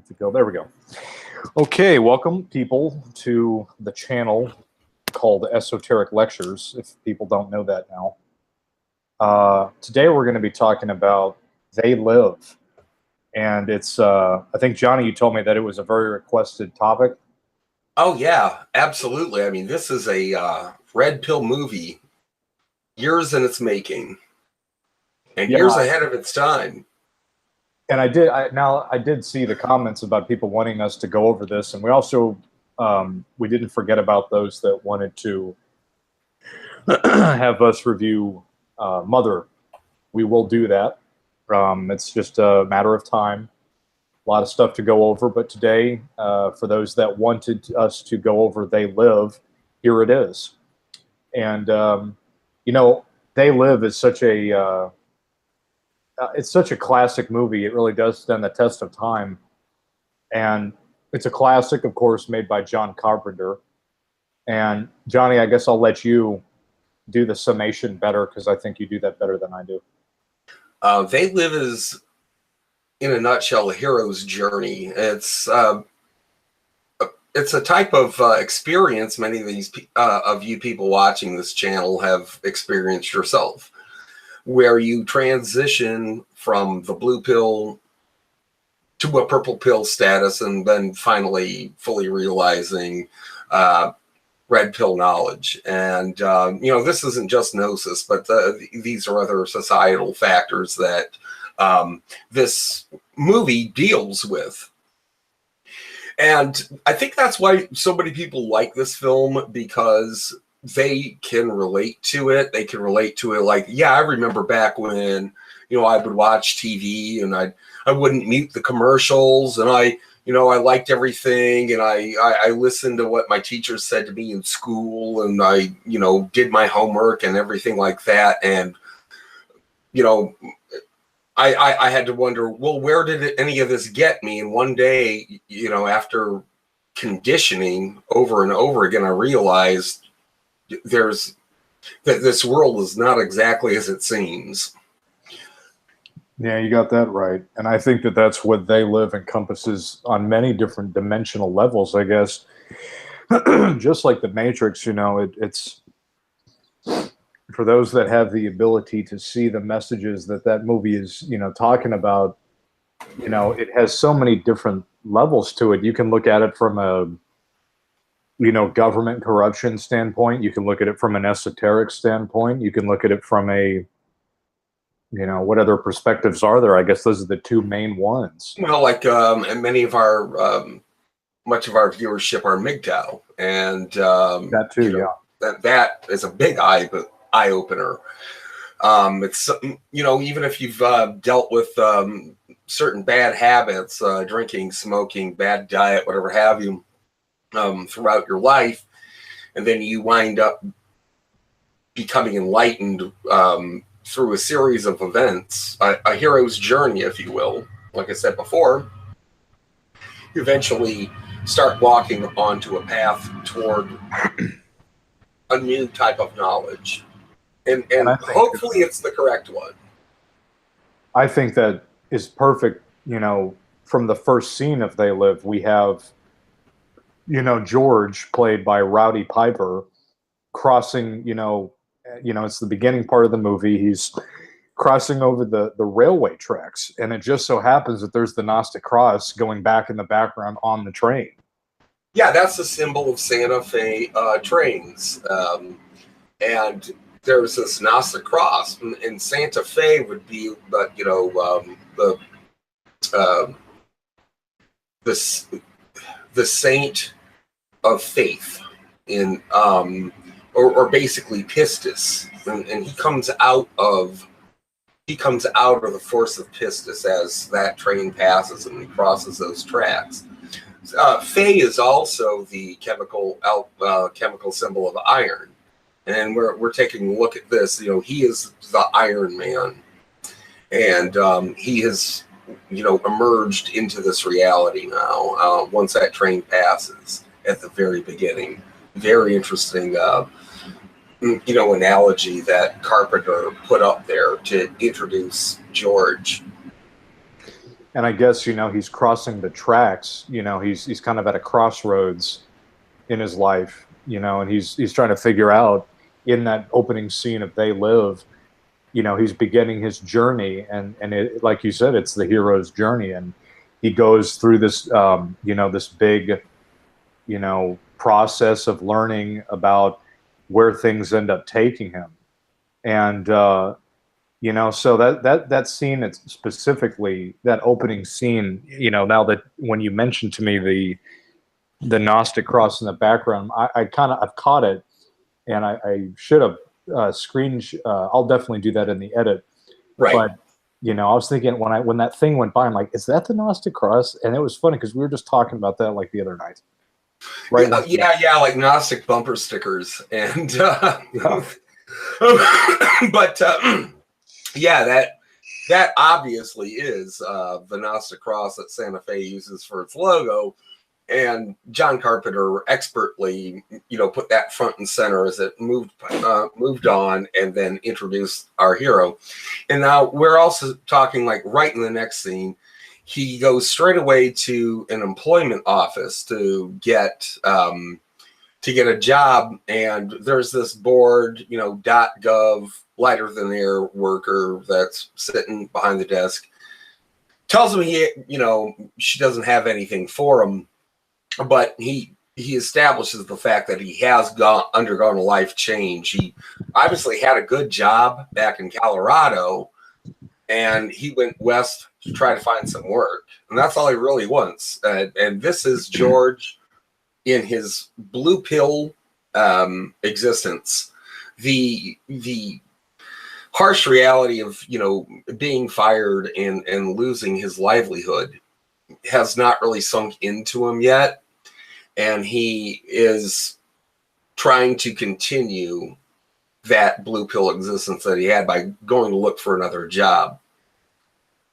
to go. There we go. Okay, welcome people to the channel called Esoteric Lectures, if people don't know that now. Today we're going to be talking about They Live. And it's, I think, Johnny, you told me that it was a very requested topic. Oh, yeah, absolutely. I mean, this is a red pill movie, years in its making, and years ahead of its time. And I did see the comments about people wanting us to go over this, and we also we didn't forget about those that wanted to have us review Mother. We will do that. It's just a matter of time. A lot of stuff to go over, but today, for those that wanted us to go over They Live, here it is. And you know, They Live is such a it's such a classic movie. It really does stand the test of time. And it's a classic, of course, made by John Carpenter. And Johnny, I guess I'll let you do the summation better, because I think you do that better than I do. They Live is, in a nutshell, a hero's journey. It's a type of experience many of these of you people watching this channel have experienced yourself, where you transition from the blue pill to a purple pill status, and then finally fully realizing red pill knowledge. And you know, this isn't just gnosis, but these are other societal factors that this movie deals with. And I think that's why so many people like this film, because they can relate to it. They can relate to it like, yeah, I remember back when, you know, I would watch TV and I wouldn't mute the commercials, and I liked everything, and I listened to what my teachers said to me in school, and I, you know, did my homework and everything like that. And, you know, I had to wonder, well, where did any of this get me? And one day, you know, after conditioning over and over again, I realized that this world is not exactly as it seems. Yeah, you got that right. And I think that that's what They Live encompasses on many different dimensional levels, I guess. Just like The Matrix, you know, it's for those that have the ability to see the messages that movie is, you know, talking about. You know, it has so many different levels to it. You can look at it from a, you know, government corruption standpoint. You can look at it from an esoteric standpoint. You can look at it from a, you know, what other perspectives are there? I guess those are the two main ones. Well, like, and many of our, much of our viewership are MGTOW, and that too, you know, that is a big eye opener. It's, you know, even if you've dealt with certain bad habits, drinking, smoking, bad diet, whatever have you, throughout your life, and then you wind up becoming enlightened through a series of events, a hero's journey, if you will. Like I said before, you eventually start walking onto a path toward a new type of knowledge. And hopefully it's the correct one. I think that is perfect. You know, from the first scene of They Live, we have, you know, George, played by Rowdy Piper, crossing, you know, it's the beginning part of the movie. He's crossing over the railway tracks, and it just so happens that there's the Gnostic cross going back in the background on the train. Yeah, that's the symbol of Santa Fe trains. And there's this Gnostic cross, and Santa Fe would be, but you know, the saint of faith in or basically pistis, and he comes out of the force of pistis as that train passes and he crosses those tracks. Fe is also the chemical symbol of iron. And we're taking a look at this. You know, he is the Iron Man, and he has, you know, emerged into this reality now. Once that train passes at the very beginning, very interesting, you know, analogy that Carpenter put up there to introduce George. and I guess, you know, he's crossing the tracks. You know, he's kind of at a crossroads in his life, you know, and he's trying to figure out in that opening scene of They Live, you know, he's beginning his journey, and it, like you said, it's the hero's journey, and he goes through this, you know, this big, you know, process of learning about where things end up taking him, and you know, so that scene, it's specifically that opening scene, you know, now that when you mentioned to me the Gnostic cross in the background, I kind of, I've caught it, and I should have I'll definitely do that in the edit. Right. But you know, I was thinking when that thing went by, I'm like, is that the Gnostic cross? And it was funny because we were just talking about that like the other night. Right. Yeah, like Gnostic bumper stickers, and Yeah. but yeah, that obviously is the Gnostic cross that Santa Fe uses for its logo. And John Carpenter expertly, you know, put that front and center as it moved on, and then introduced our hero. And now we're also talking, like, right in the next scene, he goes straight away to an employment office to get a job, and there's this bored, you know, .gov lighter than air worker that's sitting behind the desk. Tells him you know, she doesn't have anything for him. But he establishes the fact that he has undergone a life change. He obviously had a good job back in Colorado, and he went west to try to find some work. And that's all he really wants. And this is George in his blue pill existence. The harsh reality of, you know, being fired and losing his livelihood has not really sunk into him yet. And he is trying to continue that blue pill existence that he had by going to look for another job.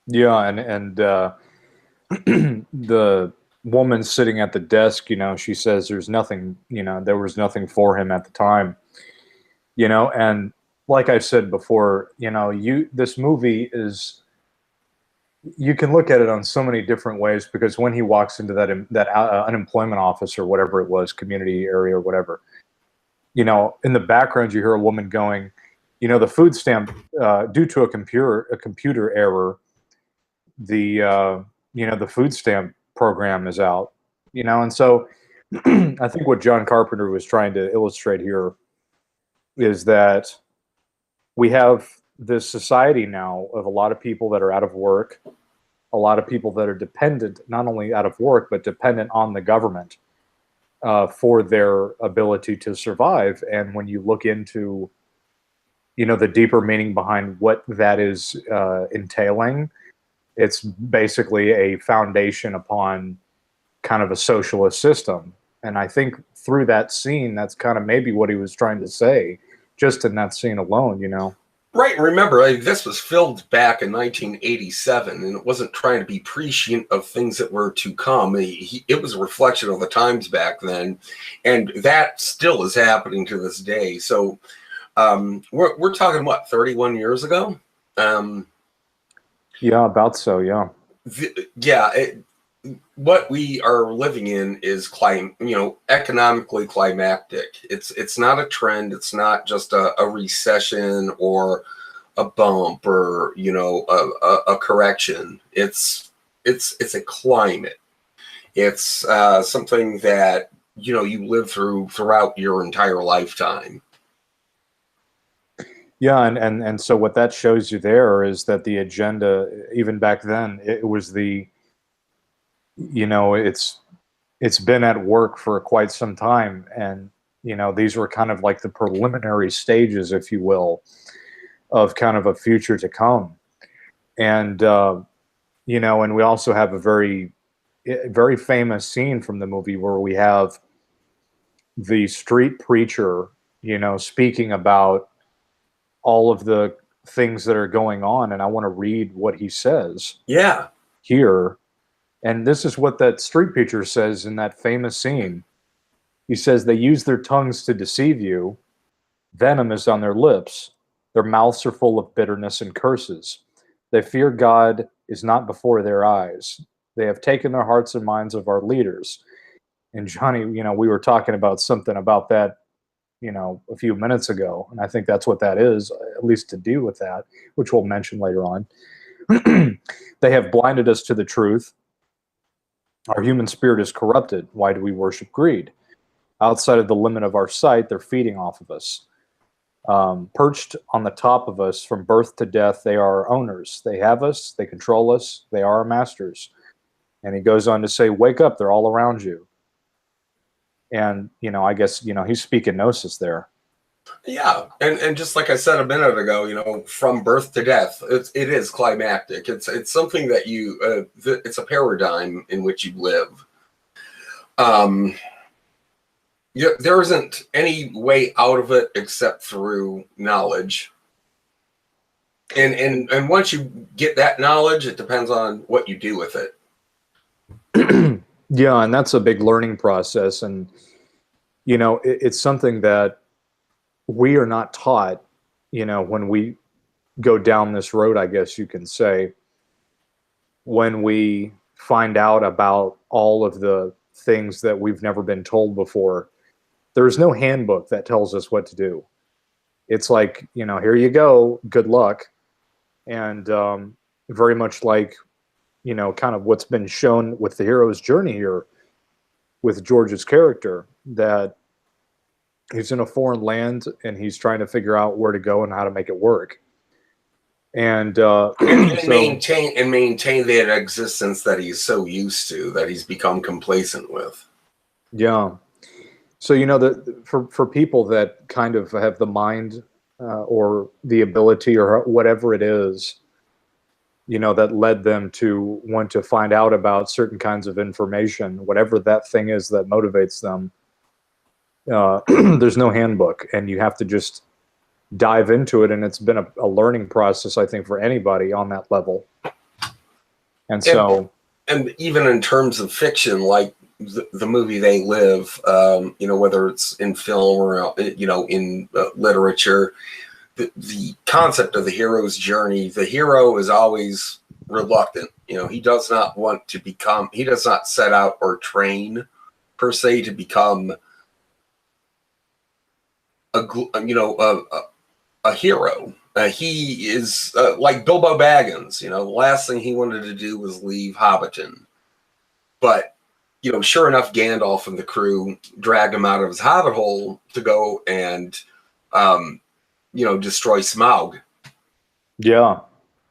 Yeah, and the woman sitting at the desk, you know, she says there's nothing, you know, there was nothing for him at the time, you know, and like I said before, you know, this movie is, you can look at it on so many different ways, because when he walks into that unemployment office or whatever it was, community area or whatever, you know, in the background you hear a woman going, you know, the food stamp, due to a computer error, the you know, the food stamp program is out, you know, and so I think what John Carpenter was trying to illustrate here is that we have this society now of a lot of people that are out of work, a lot of people that are dependent, not only out of work, but dependent on the government for their ability to survive. And when you look into, you know, the deeper meaning behind what that is entailing, it's basically a foundation upon kind of a socialist system. And I think through that scene, that's kind of maybe what he was trying to say, just in that scene alone, you know. Right. Remember, this was filmed back in 1987, and it wasn't trying to be prescient of things that were to come. It was a reflection of the times back then, and that still is happening to this day. So we're talking, what, 31 years ago? Yeah, about so, yeah. What we are living in is economically climactic. It's not a trend. It's not just a recession or a bump or, you know, a correction. It's a climate. It's something that, you know, you live throughout your entire lifetime. Yeah, and so what that shows you there is that the agenda, even back then, it was the, you know, it's been at work for quite some time, and you know, these were kind of like the preliminary stages, if you will, of kind of a future to come. And you know, and we also have a very famous scene from the movie where we have the street preacher, you know, speaking about all of the things that are going on, and I want to read what he says. Yeah. Here. And this is what that street preacher says in that famous scene. He says, they use their tongues to deceive you. Venom is on their lips. Their mouths are full of bitterness and curses. They fear God is not before their eyes. They have taken their hearts and minds of our leaders. And Johnny, we were talking about something about that, a few minutes ago. And I think that's what that is, at least to do with that, which we'll mention later on. They have blinded us to the truth. Our human spirit is corrupted. Why do we worship greed? Outside of the limit of our sight, they're feeding off of us. Perched on the top of us from birth to death, they are our owners. They have us, they control us, they are our masters. And he goes on to say, wake up, they're all around you. And, I guess, he's speaking gnosis there. Yeah, and just like I said a minute ago, from birth to death, it is climactic. It's something that it's a paradigm in which you live. There isn't any way out of it except through knowledge. And once you get that knowledge, it depends on what you do with it. Yeah, and that's a big learning process. And, it's something that we are not taught, when we go down this road, I guess you can say, when we find out about all of the things that we've never been told before. There's no handbook that tells us what to do. It's like, here you go, good luck. And very much like, kind of what's been shown with the hero's journey here with George's character, that he's in a foreign land and he's trying to figure out where to go and how to make it work. And maintain that existence that he's so used to, that he's become complacent with. Yeah. So, for people that kind of have the mind or the ability or whatever it is, that led them to want to find out about certain kinds of information, whatever that thing is that motivates them, there's no handbook, and you have to just dive into it. And it's been a learning process, I think, for anybody on that level. And even in terms of fiction, like the movie They Live, whether it's in film or, in literature, the concept of the hero's journey, the hero is always reluctant. He does not set out or train per se to become a hero. He is like Bilbo Baggins. The last thing he wanted to do was leave Hobbiton. But, sure enough, Gandalf and the crew dragged him out of his hobbit hole to go and, destroy Smaug. Yeah.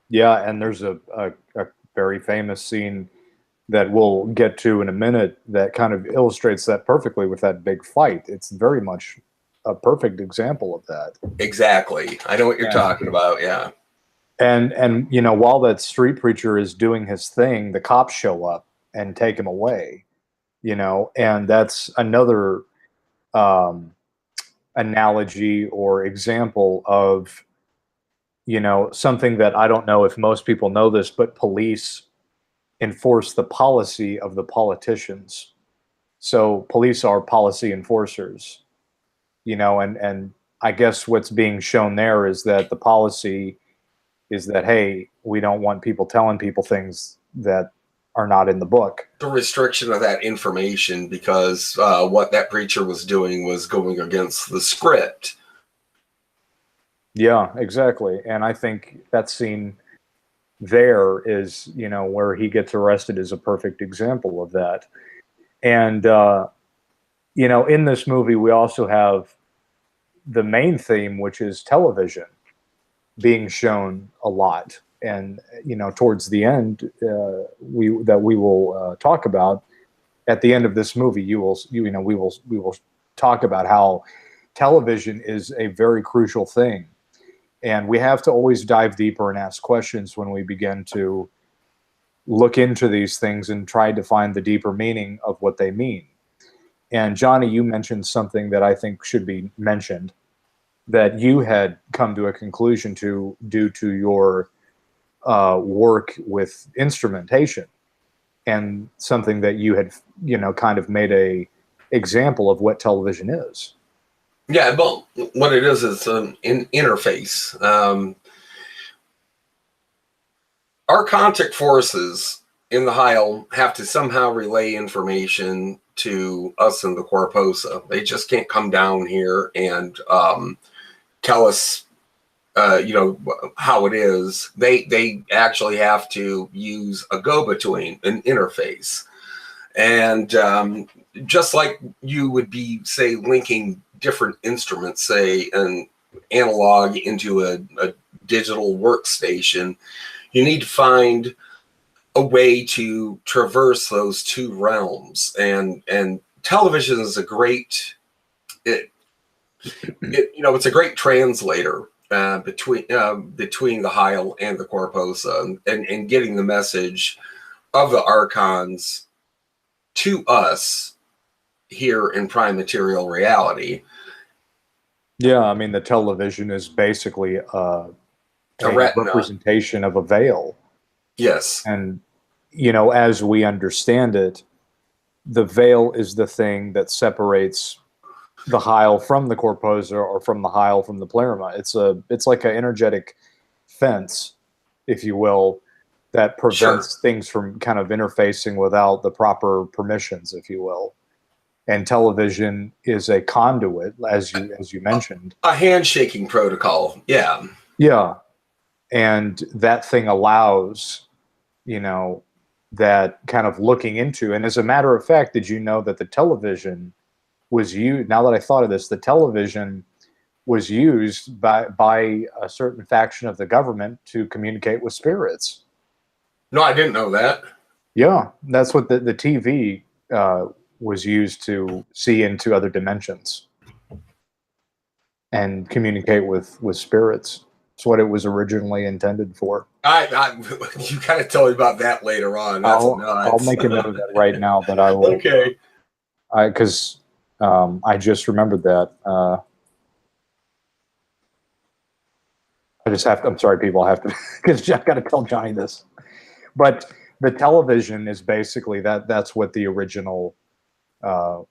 Yeah, and there's a very famous scene that we'll get to in a minute that kind of illustrates that perfectly with that big fight. It's very much a perfect example of that. Exactly. I know what you're talking about, yeah. And while that street preacher is doing his thing, the cops show up and take him away, and that's another analogy or example of, something that I don't know if most people know this, but police enforce the policy of the politicians. So police are policy enforcers, and I guess what's being shown there is that the policy is that, hey, we don't want people telling people things that are not in the book. The restriction of that information, because what that preacher was doing was going against the script. Yeah, exactly. And I think that scene there is, where he gets arrested is a perfect example of that. And, in this movie, we also have the main theme, which is television, being shown a lot. And, towards the end, we will talk about at the end of this movie, we will talk about how television is a very crucial thing. And we have to always dive deeper and ask questions when we begin to look into these things and try to find the deeper meaning of what they mean. And Johnny, you mentioned something that I think should be mentioned, that you had come to a conclusion to due to your work with instrumentation, and something that you had, kind of made a example of what television is. Yeah, well, what it is an interface. Our contact forces in the Heil have to somehow relay information to us in the Corposa. They just can't come down here and tell us, how it is. They actually have to use a go-between, an interface. And just like you would be, say, linking different instruments, say, an analog into a digital workstation, you need to find a way to traverse those two realms. And television is a great, it's a great translator between the Heil and the Corposa, and getting the message of the Archons to us here in prime material reality. Yeah, I mean, the television is basically a representation of a veil. Yes. And, as we understand it, the veil is the thing that separates the Heil from the Corposa, or from the Heil from the Pleroma. It's like an energetic fence, if you will, that prevents things from kind of interfacing without the proper permissions, if you will. And television is a conduit, as you mentioned. A handshaking protocol, yeah. Yeah. And that thing allows, that kind of looking into. And as a matter of fact, did you know that the television was used, now that I thought of this, the television was used by a certain faction of the government to communicate with spirits? No, I didn't know that. Yeah, that's what the TV was used to see into other dimensions and communicate with spirits. It's what it was originally intended for. You kind of tell me about that later on. That's nuts. I'll make a note of that right now, but I will. Okay. Because I just remembered that. I just have to, I'm sorry, people, I have to, because I've got to tell Johnny this. But the television is basically that's what the original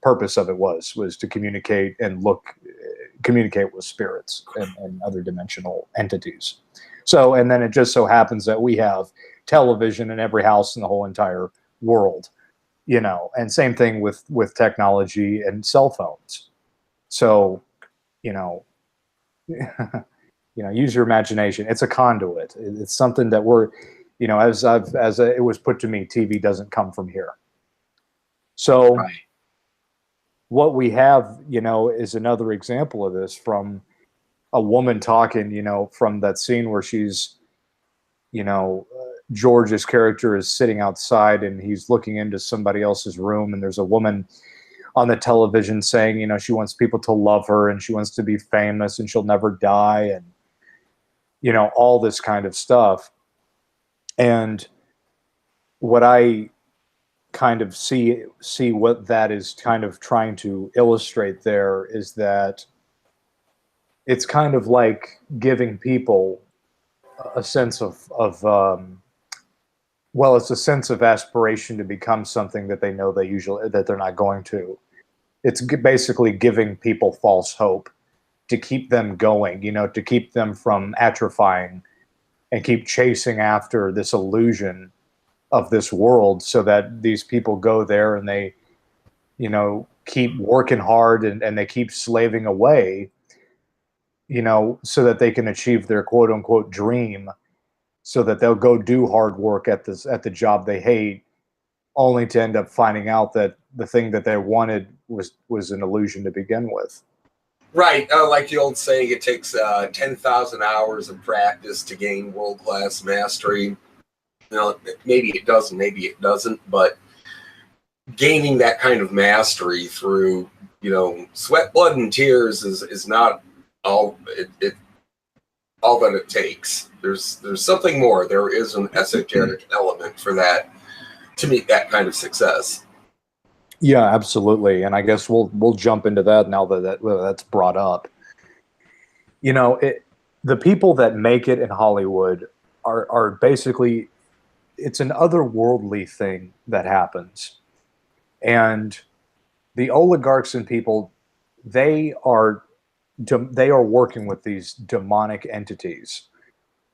purpose of it was to communicate and communicate with spirits and other dimensional entities. So, and then it just so happens that we have television in every house in the whole entire world, and same thing with technology and cell phones. So, use your imagination. It's a conduit. It's something that we're, it was put to me, TV doesn't come from here. So right. What we have, is another example of this, from a woman talking, from that scene where she's, George's character is sitting outside and he's looking into somebody else's room, and there's a woman on the television saying, she wants people to love her and she wants to be famous and she'll never die, and, all this kind of stuff. And what I kind of see what that is kind of trying to illustrate there is that it's kind of like giving people a sense of it's a sense of aspiration to become something that they know that they're not going to. It's basically giving people false hope to keep them going, to keep them from atrophying and keep chasing after this illusion of this world, so that these people go there and they, keep working hard and they keep slaving away, so that they can achieve their quote unquote dream, so that they'll go do hard work at the job they hate, only to end up finding out that the thing that they wanted was an illusion to begin with. Right. Like the old saying, it takes 10,000 hours of practice to gain world-class mastery. Maybe it does, maybe it doesn't, but gaining that kind of mastery through, sweat, blood, and tears is not all all that it takes. There's something more. There is an esoteric element for that to meet that kind of success. Yeah, absolutely. And I guess we'll jump into that now that's brought up. The people that make it in Hollywood are basically, it's an otherworldly thing that happens. And the oligarchs and people, they are working with these demonic entities.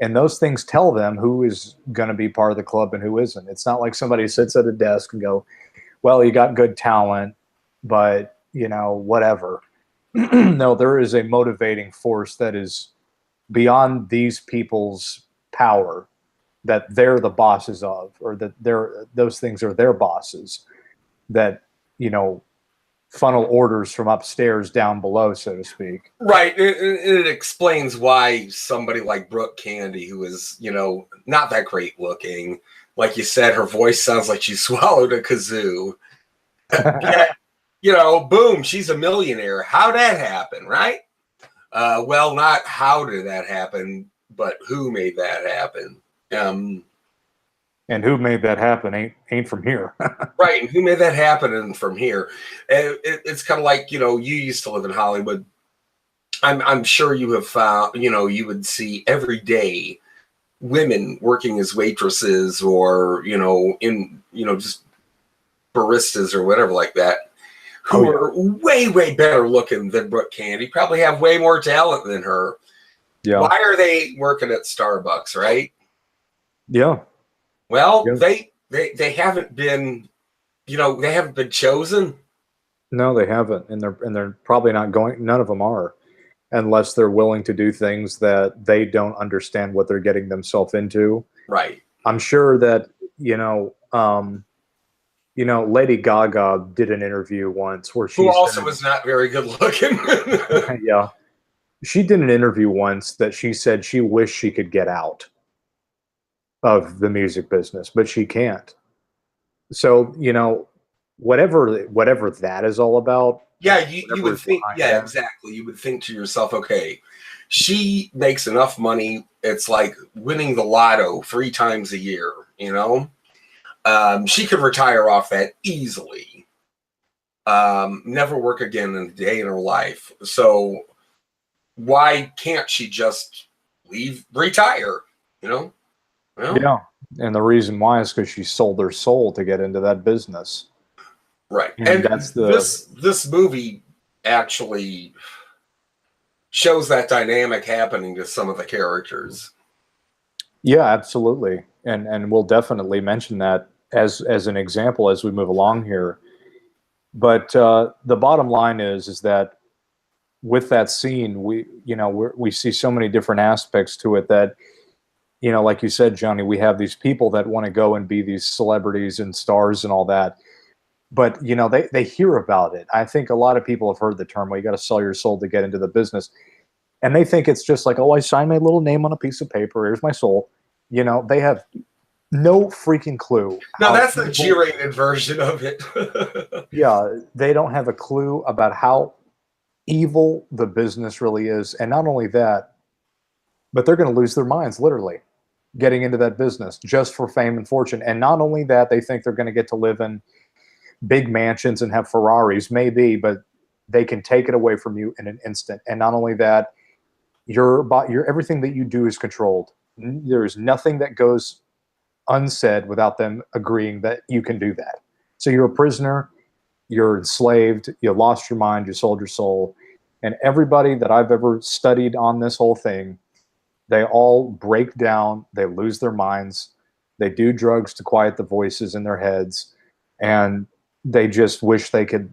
And those things tell them who is going to be part of the club and who isn't. It's not like somebody sits at a desk and go, well, you got good talent, but, you know, whatever. No, there is a motivating force that is beyond these people's power, that they're the bosses of, or that those things are their bosses, that, you know, funnel orders from upstairs down below, so to speak. Right. It explains why somebody like Brooke Candy, who is, you know, not that great looking, like you said, her voice sounds like she swallowed a kazoo. You know, boom, she's a millionaire. How'd that happen, right? Well, not how did that happen, but who made that happen. And who made that happen ain't from here. Right, and who made that happen and from here. And it's kind of like, you know, you used to live in Hollywood. I'm sure you have found, you know, you would see every day women working as waitresses or, you know, in, you know, just baristas or whatever like that, who are way, way better looking than Brooke Candy, probably have way more talent than her. Yeah. Why are they working at Starbucks, right? Yeah. Well, they haven't been, you know, they haven't been chosen. No, they haven't, and they're probably not going. None of them are, unless they're willing to do things that they don't understand what they're getting themselves into. Right. I'm sure that Lady Gaga did an interview once where who also was not very good looking. Yeah, she did an interview once that she said she wished she could get out of the music business, but she can't. So, you know, whatever that is all about. Yeah, you would think, yeah, exactly. You would think to yourself, okay, she makes enough money. It's like winning the lotto 3 times a year, you know? She could retire off that easily. Never work again in a day in her life. So why can't she just retire, you know? Well, yeah. And the reason why is because she sold her soul to get into that business. Right. And that's this movie actually shows that dynamic happening to some of the characters. Yeah, absolutely. And we'll definitely mention that as an example as we move along here. But the bottom line is that with that scene, we see so many different aspects to it that, you know, like you said, Johnny, we have these people that want to go and be these celebrities and stars and all that. But, you know, they hear about it. I think a lot of people have heard the term, well, you got to sell your soul to get into the business. And they think it's just like, oh, I signed my little name on a piece of paper. Here's my soul. You know, they have no freaking clue. No, that's the G-rated version of it. Yeah, they don't have a clue about how evil the business really is. And not only that, but they're going to lose their minds, literally, getting into that business just for fame and fortune. And not only that, they think they're going to get to live in big mansions and have Ferraris, maybe, but they can take it away from you in an instant. And not only that, your everything that you do is controlled. There is nothing that goes unsaid without them agreeing that you can do that. So you're a prisoner, you're enslaved, you lost your mind, you sold your soul. And everybody that I've ever studied on this whole thing, they all break down, they lose their minds, they do drugs to quiet the voices in their heads, and they just wish they could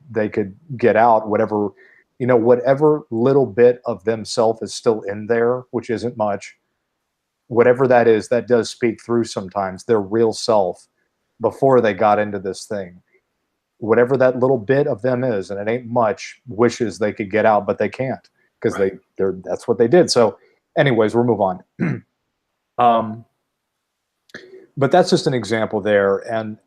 get out, whatever little bit of themselves is still in there, which isn't much. Whatever that is, that does speak through sometimes their real self before they got into this thing. Whatever that little bit of them is, and it ain't much, wishes they could get out, but they can't because that's what they did. So anyways, we'll move on. But that's just an example there. And,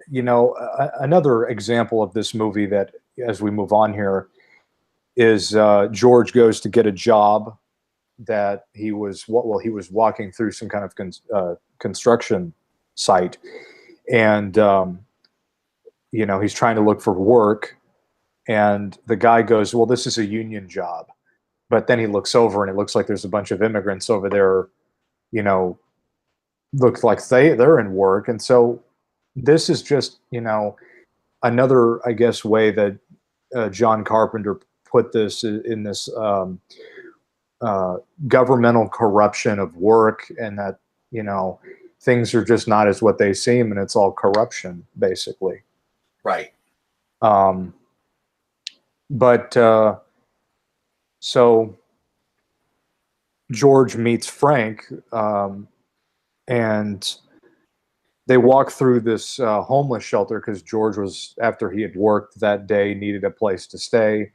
you know, another example of this movie that, as we move on here, is George goes to get a job that he was walking through some kind of construction site, and you know, he's trying to look for work, and the guy goes, well, this is a union job. But then he looks over and it looks like there's a bunch of immigrants over there, you know, looks like they're in work. And so this is just, you know, another, I guess, way that John Carpenter put this in this governmental corruption of work, and that, you know, things are just not as what they seem, and it's all corruption, basically. Right. But so George meets Frank, and they walk through this homeless shelter because George was, after he had worked that day, needed a place to stay.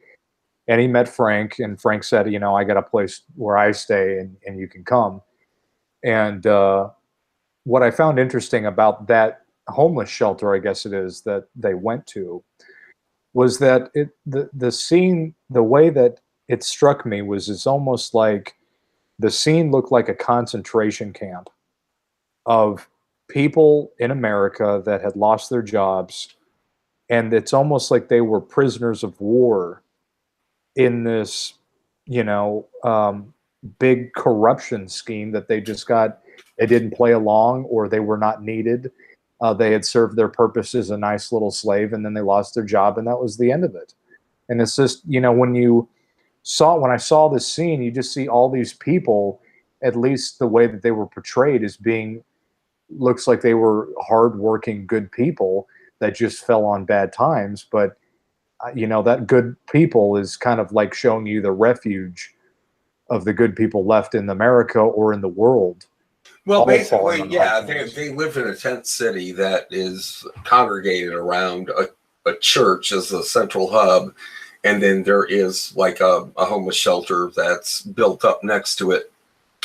And he met Frank, and Frank said, you know, I got a place where I stay, and you can come. And what I found interesting about that homeless shelter, I guess it is, that they went to, was that the scene, the way that it struck me was, it's almost like the scene looked like a concentration camp of people in America that had lost their jobs, and it's almost like they were prisoners of war in this, you know, big corruption scheme that they just got. They didn't play along, or they were not needed. They had served their purpose as a nice little slave, and then they lost their job, and that was the end of it. And it's just, you know, when I saw this scene, you just see all these people, at least the way that they were portrayed, as being, looks like they were hardworking, good people that just fell on bad times. But you know, that good people is kind of like showing you the refuge of the good people left in America or in the world. Well, basically, yeah, they live in a tent city that is congregated around a church as a central hub, and then there is like a homeless shelter that's built up next to it.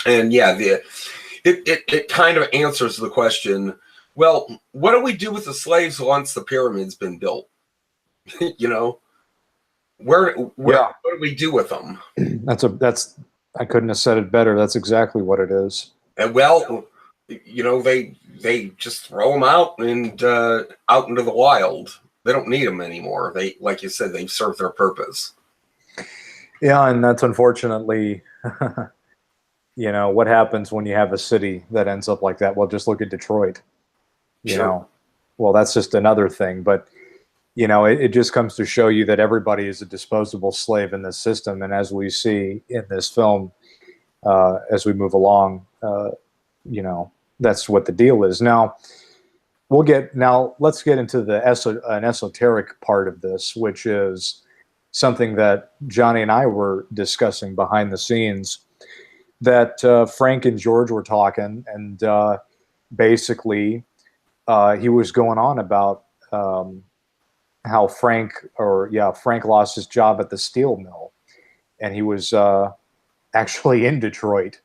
And yeah, it kind of answers the question, well, what do we do with the slaves once the pyramid's been built? You know, where what do we do with them? That's I couldn't have said it better. That's exactly what it is. And well, you know, they just throw them out and out into the wild. They don't need them anymore. They, like you said, they've served their purpose. Yeah, and that's unfortunately, you know, what happens when you have a city that ends up like that. Well, just look at Detroit. You know, well, that's just another thing. But you know, it just comes to show you that everybody is a disposable slave in this system. And as we see in this film, as we move along, you know, that's what the deal is. Now, let's get into an esoteric part of this, which is something that Johnny and I were discussing behind the scenes, that Frank and George were talking, and basically he was going on about how Frank lost his job at the steel mill, and he was actually in Detroit.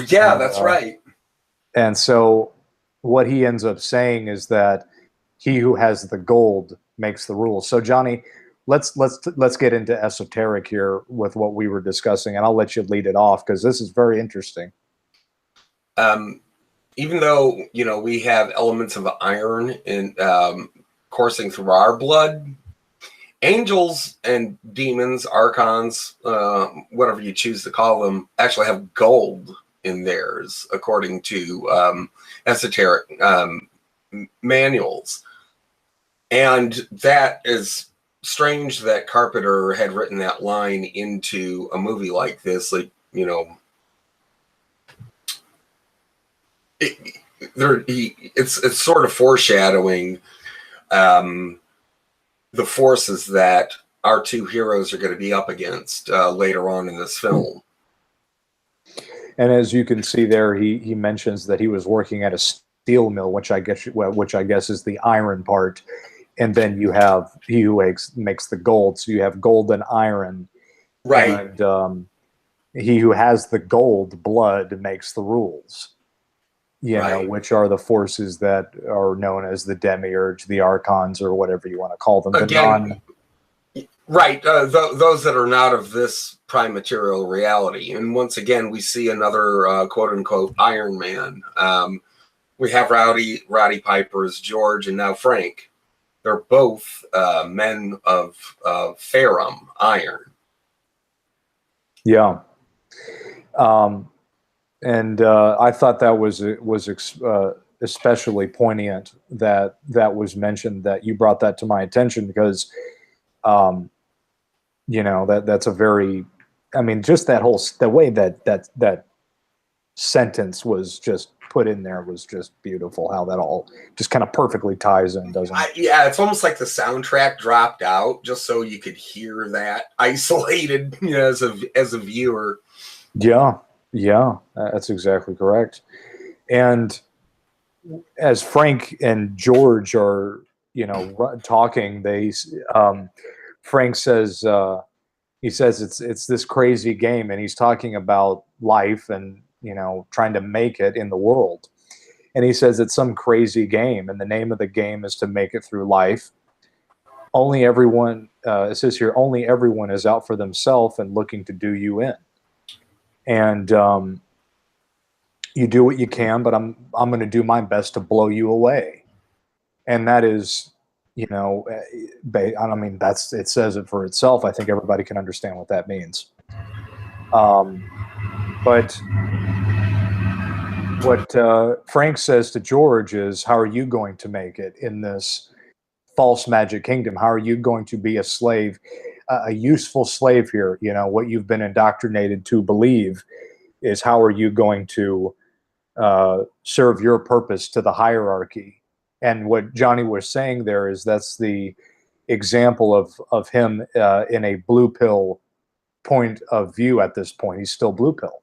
Yeah, that's right. And so what he ends up saying is that he who has the gold makes the rules. So Johnny, let's get into esoteric here with what we were discussing, and I'll let you lead it off because this is very interesting. Even though, you know, we have elements of iron in coursing through our blood, angels and demons, archons, whatever you choose to call them, actually have gold in theirs, according to esoteric manuals. And that is strange that Carpenter had written that line into a movie like this. Like, you know, it's sort of foreshadowing the forces that our two heroes are going to be up against later on in this film. And as you can see there, he mentions that he was working at a steel mill, which I guess is the iron part, and then you have he who makes the gold. So you have gold and iron, right? And he who has the gold blood makes the rules. You know, which are the forces that are known as the demiurge, the archons, or whatever you want to call them. Again, right. Those that are not of this prime material reality. And once again, we see another quote unquote Iron Man. We have Rowdy Piper's George, and now Frank. They're both men of ferrum, iron. Yeah. And I thought that was especially poignant that was mentioned, that you brought that to my attention, because, you know, that's a very I mean, just that whole, the way that sentence was just put in there was just beautiful. How that all just kind of perfectly ties in, doesn't it? Yeah, it's almost like the soundtrack dropped out just so you could hear that isolated, you know, as a viewer. Yeah, yeah, that's exactly correct. And as Frank and George are, you know, talking, Frank says, he says it's this crazy game, and he's talking about life and, you know, trying to make it in the world. And he says it's some crazy game, and the name of the game is to make it through life. Only everyone, it says here, only everyone is out for themselves and looking to do you in. And you do what you can, but I'm going to do my best to blow you away. And that is, you know, I mean, it says it for itself. I think everybody can understand what that means. But what Frank says to George is, how are you going to make it in this false magic kingdom? How are you going to be a slave, a useful slave here? You know, what you've been indoctrinated to believe is, how are you going to serve your purpose to the hierarchy? And what Johnny was saying there is, that's the example of him in a blue pill point of view at this point. He's still blue pill.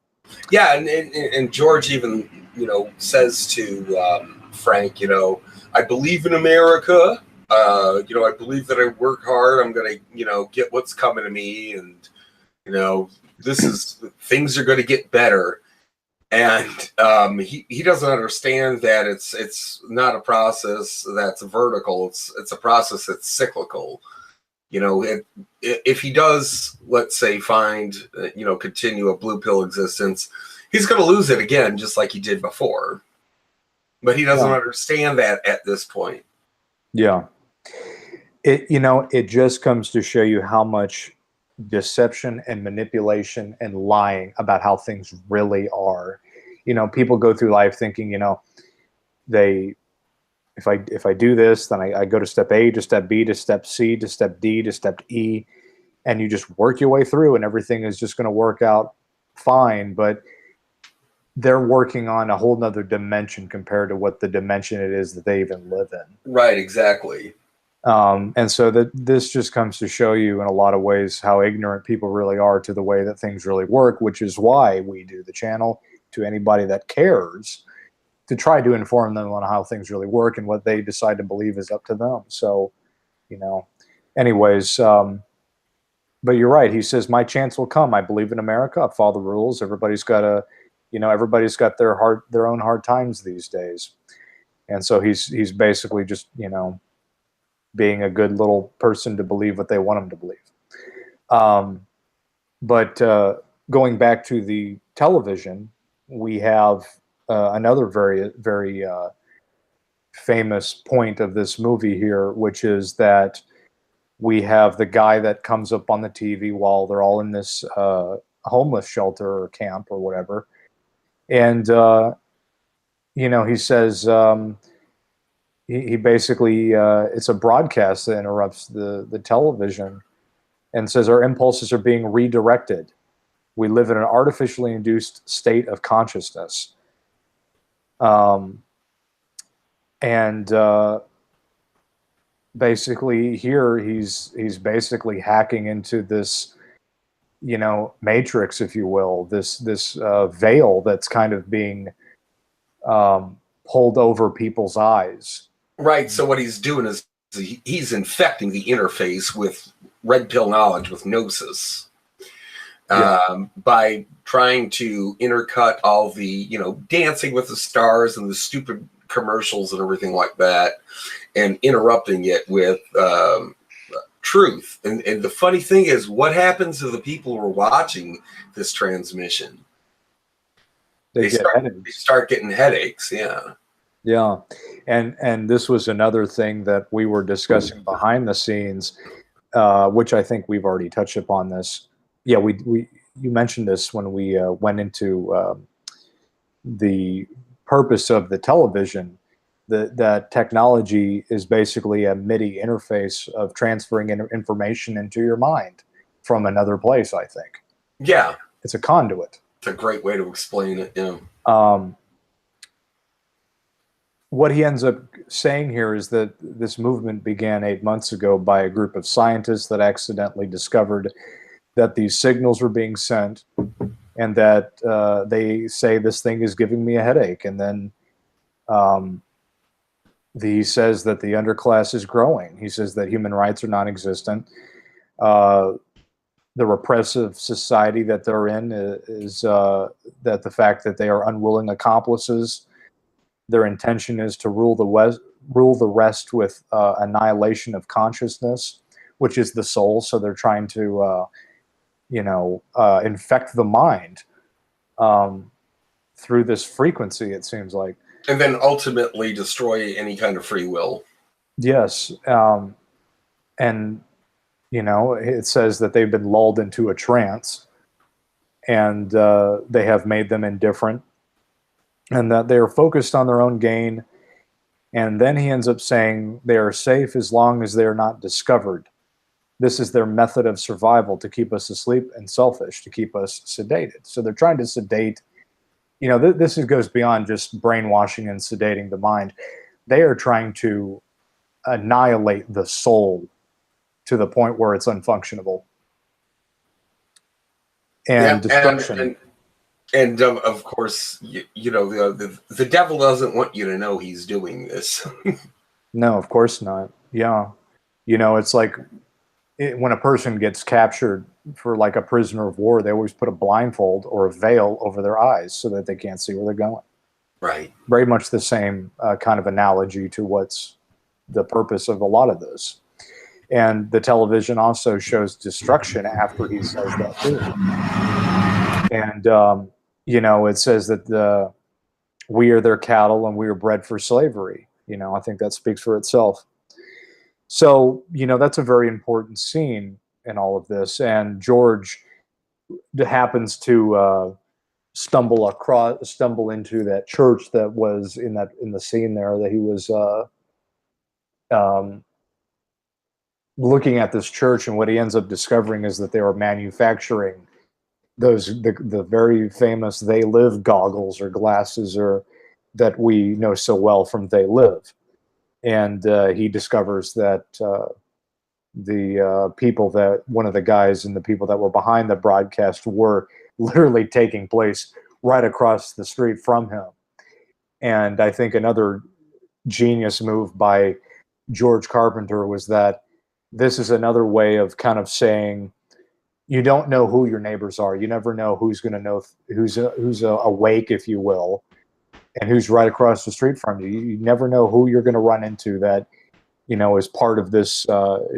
Yeah, and George even, you know, says to Frank, you know, I believe in America. You know, I believe that I work hard. I'm gonna, you know, get what's coming to me, and you know, things are gonna get better. And he doesn't understand that it's not a process that's vertical. It's a process that's cyclical. You know, if he does, let's say, find, you know, continue a blue pill existence, he's going to lose it again, just like he did before. But he doesn't understand that at this point. Yeah. You know, it just comes to show you how much deception and manipulation and lying about how things really are. You know, people go through life thinking, you know, if I do this, then I go to step A, to step B, to step C, to step D, to step E, and you just work your way through, and everything is just going to work out fine. But they're working on a whole nother dimension compared to what the dimension it is that they even live in. Right, exactly. And so this just comes to show you in a lot of ways how ignorant people really are to the way that things really work, which is why we do the channel, to anybody that cares, to try to inform them on how things really work, and what they decide to believe is up to them. So, you know, anyways, but you're right. He says, my chance will come. I believe in America. I follow the rules. Everybody's got their own hard times these days. And so he's basically just, you know, being a good little person to believe what they want him to believe. But going back to the television, we have another very, very famous point of this movie here, which is that we have the guy that comes up on the TV while they're all in this homeless shelter or camp or whatever. And, you know, he says, he basically, it's a broadcast that interrupts the television, and says, our impulses are being redirected. We live in an artificially induced state of consciousness. Basically here he's basically hacking into this, you know, matrix, if you will, this veil that's kind of being pulled over people's eyes. Right. So what he's doing is he's infecting the interface with red pill knowledge, with gnosis. By trying to intercut all the, you know, Dancing with the Stars and the stupid commercials and everything like that, and interrupting it with truth. And the funny thing is, what happens to the people who are watching this transmission? They start getting headaches. Yeah. Yeah. And this was another thing that we were discussing behind the scenes, which I think we've already touched upon this. Yeah, you mentioned this when we went into the purpose of the television. That technology is basically a MIDI interface of transferring information into your mind from another place, I think. Yeah. It's a conduit. It's a great way to explain it. Yeah. What he ends up saying here is that this movement began 8 months ago by a group of scientists that accidentally discovered that these signals were being sent, and that they say this thing is giving me a headache. And then he says that the underclass is growing. He says that human rights are non-existent. The repressive society that they're in is that the fact that they are unwilling accomplices. Their intention is to rule the rest with annihilation of consciousness, which is the soul. So they're trying to, infect the mind through this frequency, it seems like. And then ultimately destroy any kind of free will. Yes. And, it says that they've been lulled into a trance, and they have made them indifferent, and that they are focused on their own gain. And then he ends up saying they are safe as long as they are not discovered. This is their method of survival, to keep us asleep and selfish, to keep us sedated. So they're trying to sedate. This goes beyond just brainwashing and sedating the mind. They are trying to annihilate the soul to the point where it's unfunctionable. And destruction. And of course, the devil doesn't want you to know he's doing this. No, of course not. Yeah. It's like when a person gets captured for like a prisoner of war, they always put a blindfold or a veil over their eyes so that they can't see where they're going. Right. Very much the same kind of analogy to what's the purpose of a lot of this. And the television also shows destruction after he says that too. And, it says that we are their cattle and we are bred for slavery. I think that speaks for itself. So, that's a very important scene in all of this. And George happens to stumble into that church that was in the scene there, that he was looking at this church. And what he ends up discovering is that they were manufacturing the very famous They Live goggles or glasses, or that we know so well from They Live. And he discovers that the people that one of the guys and the people that were behind the broadcast were literally taking place right across the street from him. And I think another genius move by George Carpenter was that this is another way of kind of saying, you don't know who your neighbors are. You never know who's going to know, who's awake, if you will, and who's right across the street from you. You never know who you're going to run into that, is part of this,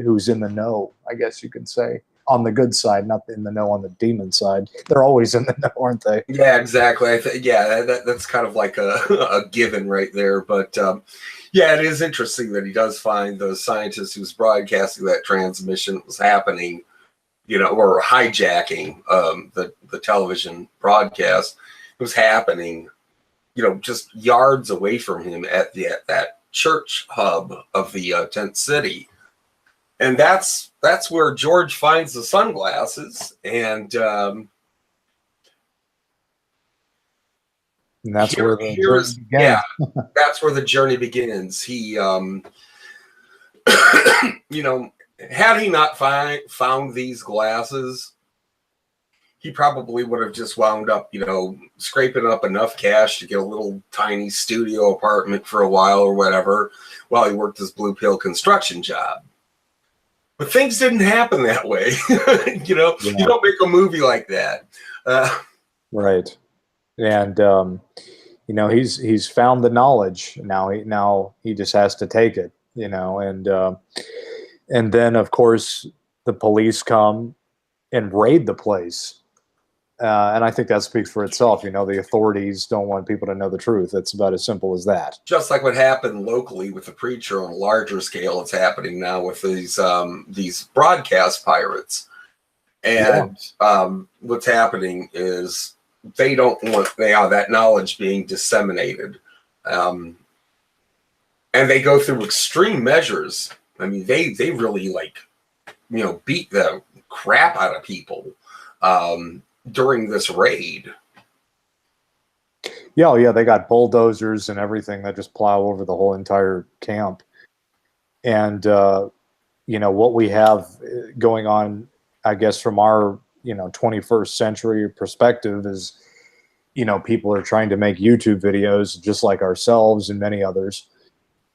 who's in the know, I guess you could say, on the good side, not in the know on the demon side. They're always in the know, aren't they? Yeah, exactly. That's kind of like a given right there. But it is interesting that he does find those scientists who's broadcasting that transmission was happening, or hijacking the television broadcast. It was happening, just yards away from him at that church hub of the tent city. And that's where George finds the sunglasses, and that's where the journey begins. Yeah, that's where the journey begins. He, had he not found these glasses, he probably would have just wound up, scraping up enough cash to get a little tiny studio apartment for a while or whatever, while he worked his blue pill construction job. But things didn't happen that way. You don't make a movie like that. Right. And, he's found the knowledge. Now he just has to take it, and then, of course, the police come and raid the place. And I think that speaks for itself. The authorities don't want people to know the truth. It's about as simple as that. Just like what happened locally with the preacher on a larger scale, it's happening now with these broadcast pirates. And what's happening is they don't want that knowledge being disseminated. And they go through extreme measures. I mean, they really beat the crap out of people. during this raid. Yeah, oh, yeah, they got bulldozers and everything that just plow over the whole entire camp. And, you know, what we have going on, I guess, from our, you know, 21st century perspective is, you know, people are trying to make YouTube videos just like ourselves and many others,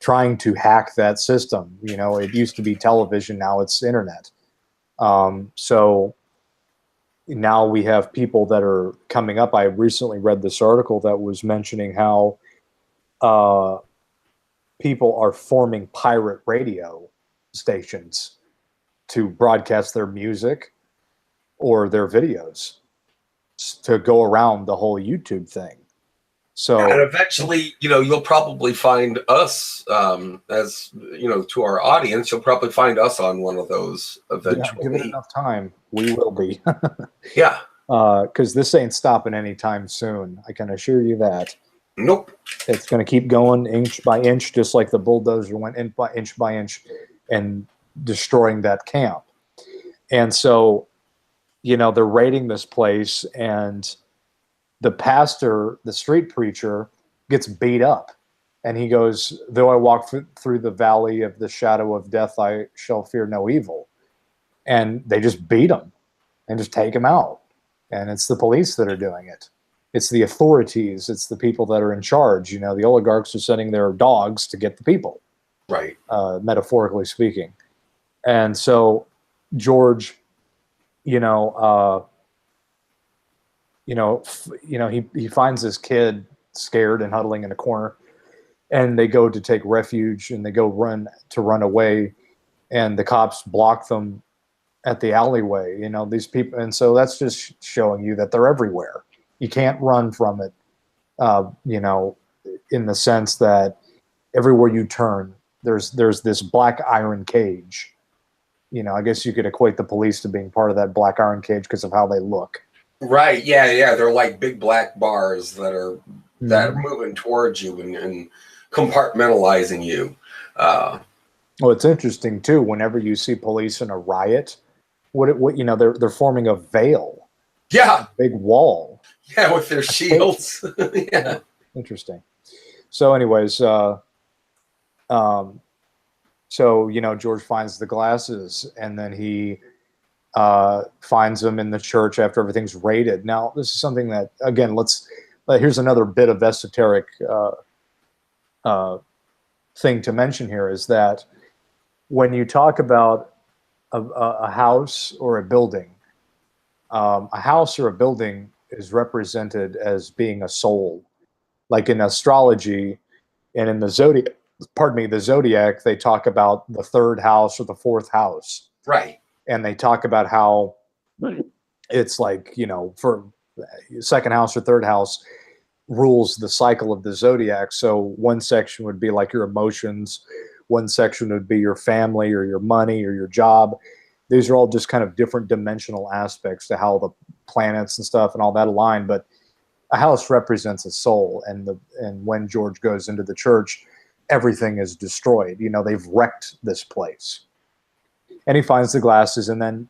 trying to hack that system. You know, it used to be television, now it's internet. So now we have people that are coming up. I recently read this article that was mentioning how people are forming pirate radio stations to broadcast their music or their videos to go around the whole YouTube thing. So, and eventually, you know, you'll probably find us, as you know, to our audience, you'll probably find us on one of those eventually. Yeah, give it enough time, we will be. Yeah. Because this ain't stopping anytime soon. I can assure you that. Nope. It's going to keep going inch by inch, just like the bulldozer went inch by inch and destroying that camp. And so, you know, they're raiding this place, and the pastor, the street preacher, gets beat up. And he goes, though I walk through the valley of the shadow of death, I shall fear no evil. And they just beat him and just take him out. And it's the police that are doing it. It's the authorities. It's the people that are in charge. You know, the oligarchs are sending their dogs to get the people. Right. Metaphorically speaking. And so George, he finds this kid scared and huddling in a corner, and they go to take refuge, and they go run away, and the cops block them at the alleyway. You know, these people, and so that's just showing you that they're everywhere. You can't run from it, you know, in the sense that everywhere you turn, there's this black iron cage. You know, I guess you could equate the police to being part of that black iron cage because of how they look. Right. Yeah. They're like big black bars that are moving towards you and compartmentalizing you. Well, it's interesting too. Whenever you see police in a riot, what you know, they're forming a veil. Yeah. A big wall. Yeah, with their shields. Yeah. Interesting. So, anyways, so you know, George finds the glasses, and then he finds them in the church after everything's raided. Now, this is something that, again, here's another bit of esoteric thing to mention here, is that when you talk about a house or a building, a house or a building is represented as being a soul. Like in astrology and in the zodiac, the zodiac, they talk about the third house or the fourth house. Right. And they talk about how it's like, you know, for second house or third house rules the cycle of the zodiac. So one section would be like your emotions. One section would be your family or your money or your job. These are all just kind of different dimensional aspects to how the planets and stuff and all that align. But a house represents a soul. And when George goes into the church, everything is destroyed. You know, they've wrecked this place. And he finds the glasses. And then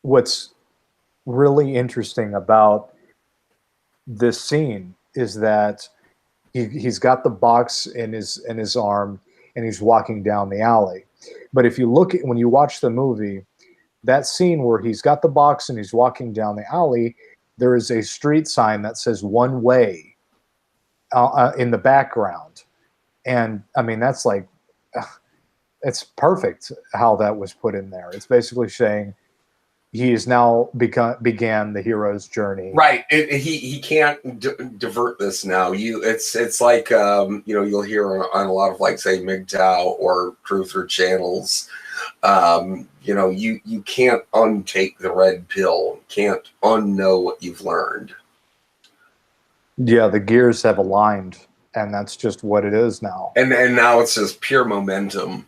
what's really interesting about this scene is that he's got the box in his arm, and he's walking down the alley. But if you when you watch the movie, that scene where he's got the box and he's walking down the alley, there is a street sign that says one way in the background. And I mean, that's like, it's perfect how that was put in there. It's basically saying he has now began the hero's journey. Right. He can't divert this now. It's like, you know, you'll hear on a lot of, like, say, MGTOW or Truther channels, you know, you can't untake the red pill, can't unknow what you've learned. Yeah, the gears have aligned, and that's just what it is now. And now it's just pure momentum.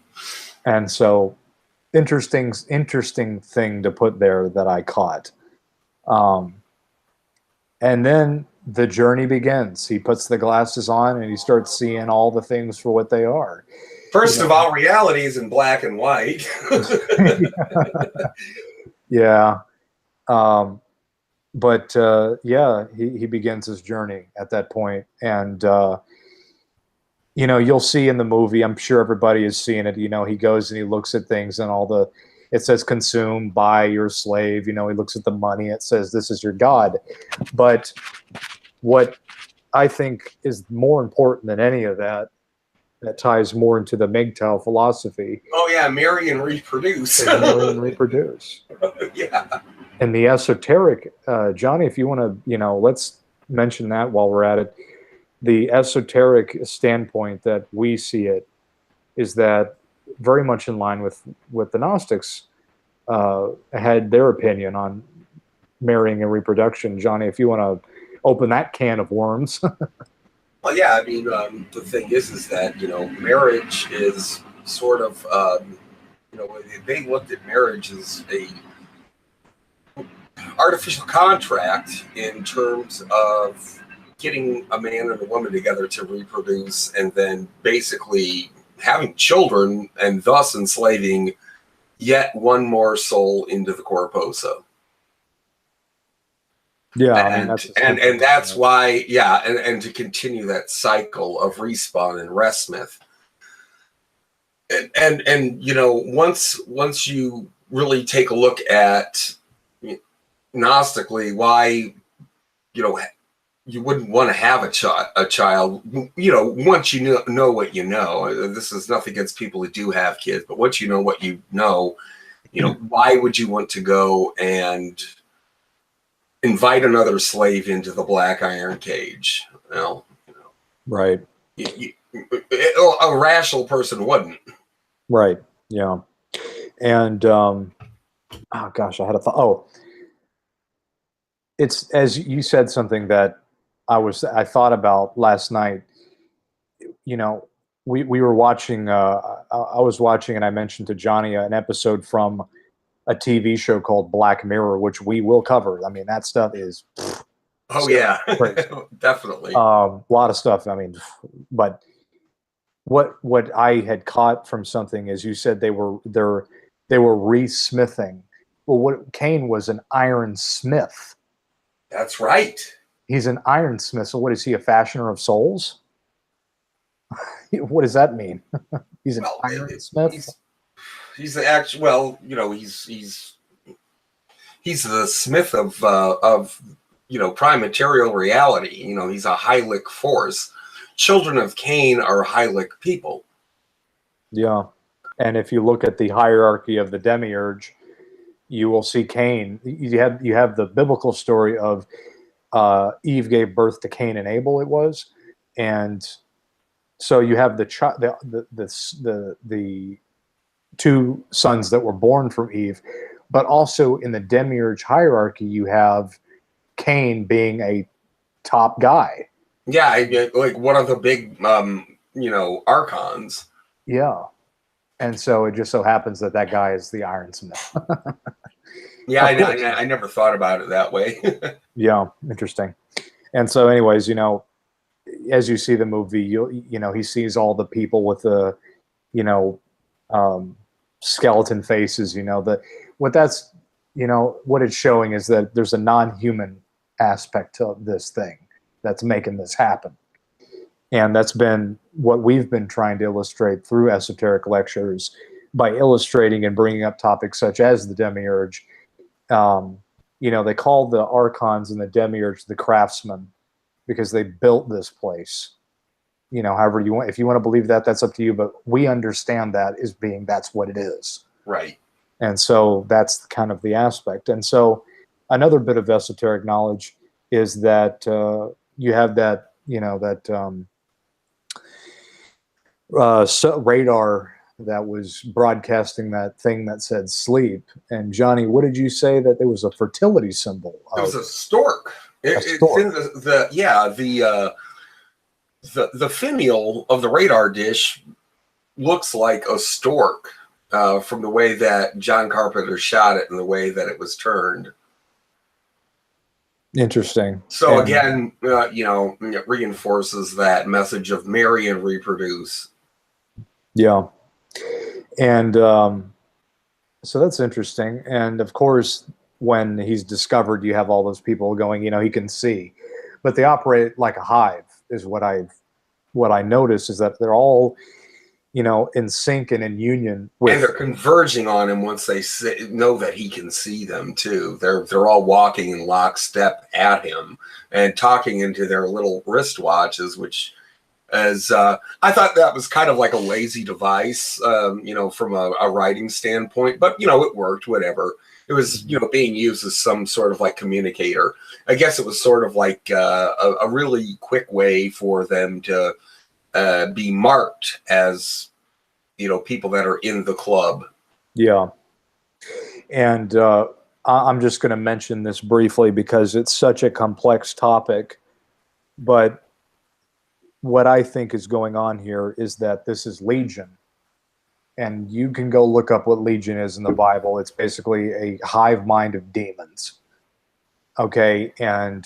And so, interesting thing to put there that I caught. And then the journey begins. He puts the glasses on, and he starts seeing all the things for what they are. First of all, reality is in black and white. Yeah. But yeah, he begins his journey at that point, and you'll see in the movie. I'm sure everybody is seeing it. He goes and he looks at things, and it says consume, buy, your slave. He looks at the money. It says this is your God. But what I think is more important than any of that ties more into the MGTOW philosophy. Oh yeah, marry and reproduce. Marry and reproduce. Yeah. And the esoteric, Johnny, if you want to, let's mention that while we're at it. The esoteric standpoint that we see it is that very much in line with the Gnostics had their opinion on marrying and reproduction. Johnny, if you want to open that can of worms. Well, yeah, I mean, the thing is that, marriage is sort of, they looked at marriage as a artificial contract in terms of getting a man and a woman together to reproduce and then basically having children and thus enslaving yet one more soul into the corposa. Yeah, and that's why, yeah, and to continue that cycle of respawn and resmith. And once you really take a look at Gnostically, why you wouldn't want to have a child, once you know what you know. This is nothing against people who do have kids, but once you know what you know, why would you want to go and invite another slave into the black iron cage? Right. A rational person wouldn't. Right. Yeah. And oh gosh, I had a thought. Oh, it's, as you said, something that I thought about last night. We were watching. I was watching, and I mentioned to Johnny an episode from a TV show called Black Mirror, which we will cover. I mean, that stuff is. Oh yeah, definitely. A lot of stuff. I mean, but what I had caught from something is you said they were re-smithing. Well, Cain was an ironsmith. That's right. He's an ironsmith. So what is he, a fashioner of souls? What does that mean? He's an ironsmith. He's the actual. Well, he's the smith of prime material reality. He's a Hylic force. Children of Cain are Hylic people. Yeah, and if you look at the hierarchy of the demiurge, you will see Cain. You have the biblical story of Eve gave birth to Cain and Abel. It was, and so you have the two sons that were born from Eve, but also in the demiurge hierarchy, you have Cain being a top guy. Yeah, like one of the big, archons. Yeah, and so it just so happens that guy is the ironsmith. Yeah, I never thought about it that way. Yeah, interesting. And so, anyways, as you see the movie, he sees all the people with the, skeleton faces. What it's showing is that there's a non-human aspect to this thing that's making this happen, and that's been what we've been trying to illustrate through esoteric lectures by illustrating and bringing up topics such as the demiurge. They call the archons and the demiurge the craftsmen because they built this place. However you want, if you want to believe that, that's up to you. But we understand that as being that's what it is. Right. And so that's kind of the aspect. And so another bit of esoteric knowledge is that you have that, radar that was broadcasting that thing that said sleep. And Johnny, what did you say that there was a fertility symbol? It was a stork. It's in the finial of the radar dish looks like a stork from the way that John Carpenter shot it and the way that it was turned. Interesting. So again, it reinforces that message of marry and reproduce. Yeah. And so that's interesting. And of course, when he's discovered you have all those people going, he can see, but they operate like a hive is what I noticed, is that they're all, in sync and in union with. And they're converging on him once they know that he can see them too. They're all walking in lockstep at him and talking into their little wristwatches, which as I thought that was kind of like a lazy device, from a writing standpoint, but it worked, whatever. It was, being used as some sort of like communicator. I guess it was sort of like a really quick way for them to be marked as, people that are in the club. Yeah. And I'm just going to mention this briefly because it's such a complex topic, but what I think is going on here is that this is Legion. And you can go look up what Legion is in the Bible. It's basically a hive mind of demons. Okay, and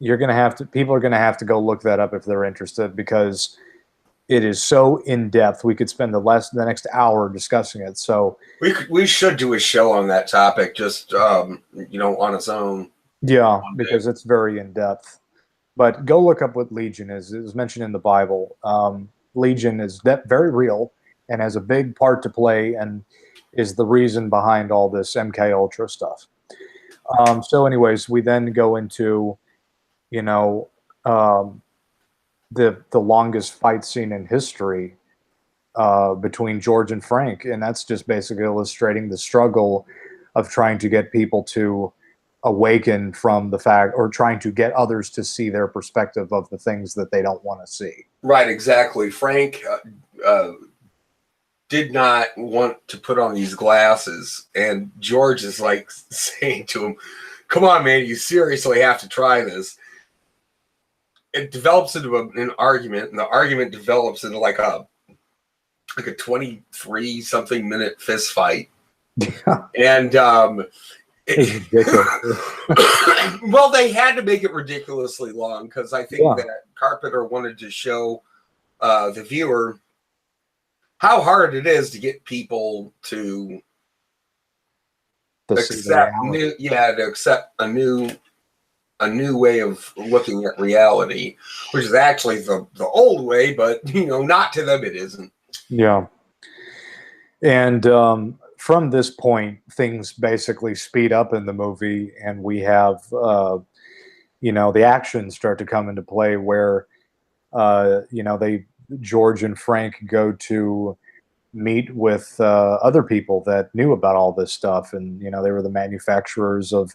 people are going to have to go look that up if they're interested, because it is so in depth. We could spend the next hour discussing it. So we should do a show on that topic, just on its own. Yeah, because it's very in depth. But go look up what Legion is. It was mentioned in the Bible. Legion is very real and has a big part to play, and is the reason behind all this MK Ultra stuff. So anyways, we then go into, the longest fight scene in history between George and Frank, and that's just basically illustrating the struggle of trying to get people to awaken from the fact, or trying to get others to see their perspective of the things that they don't want to see. Right, exactly. Frank did not want to put on these glasses, and George is like saying to him, "Come on, man, you seriously have to try this." It develops into an argument, and the argument develops into like a 23 something minute fist fight. And well, they had to make it ridiculously long, because I think that Carpenter wanted to show the viewer how hard it is to get people to accept a new way of looking at reality, which is actually the old way, but not to them it isn't. Yeah. And from this point, things basically speed up in the movie, and we have the actions start to come into play, where George and Frank go to meet with other people that knew about all this stuff, and they were the manufacturers of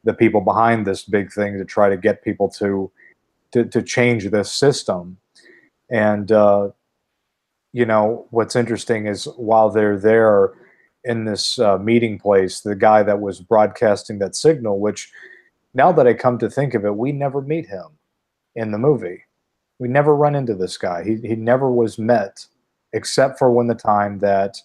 the people behind this big thing, to try to get people to change this system. And what's interesting is, while they're there in this meeting place, the guy that was broadcasting that signal, which, now that I come to think of it, we never meet him in the movie. We never run into this guy. He never was met, except for when the time that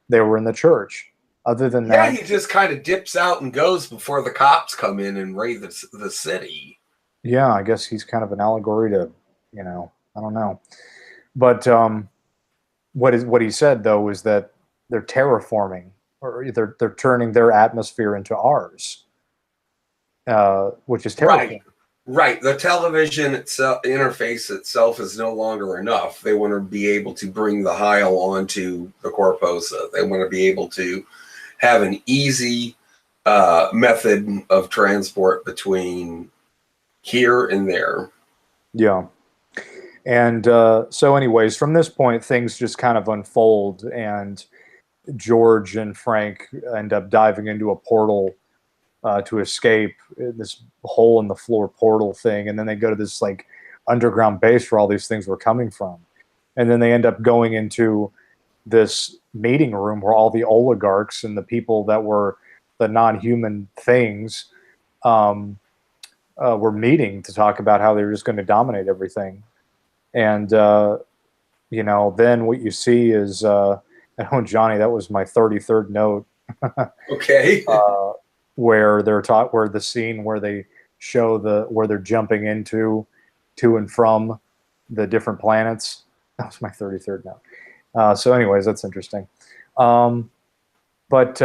they were in the church. Other than that, he just kind of dips out and goes before the cops come in and raid the city. Yeah, I guess he's kind of an allegory to, I don't know. But what he said, though, is that they're terraforming, or they're turning their atmosphere into ours, which is terraforming. Right. The television interface itself is no longer enough. They want to be able to bring the Heil onto the Corposa. They want to be able to have an easy method of transport between here and there. Yeah. And so anyways, from this point, things just kind of unfold, and George and Frank end up diving into a portal to escape this hole in the floor portal thing. And then they go to this like underground base where all these things were coming from. And then they end up going into this meeting room where all the oligarchs and the people that were the non-human things were meeting to talk about how they were just going to dominate everything. And, then what you see is, Johnny, that was my 33rd note. Okay. Where the scene where they show where they're jumping to and from the different planets. That was my 33rd note. So anyways, that's interesting. But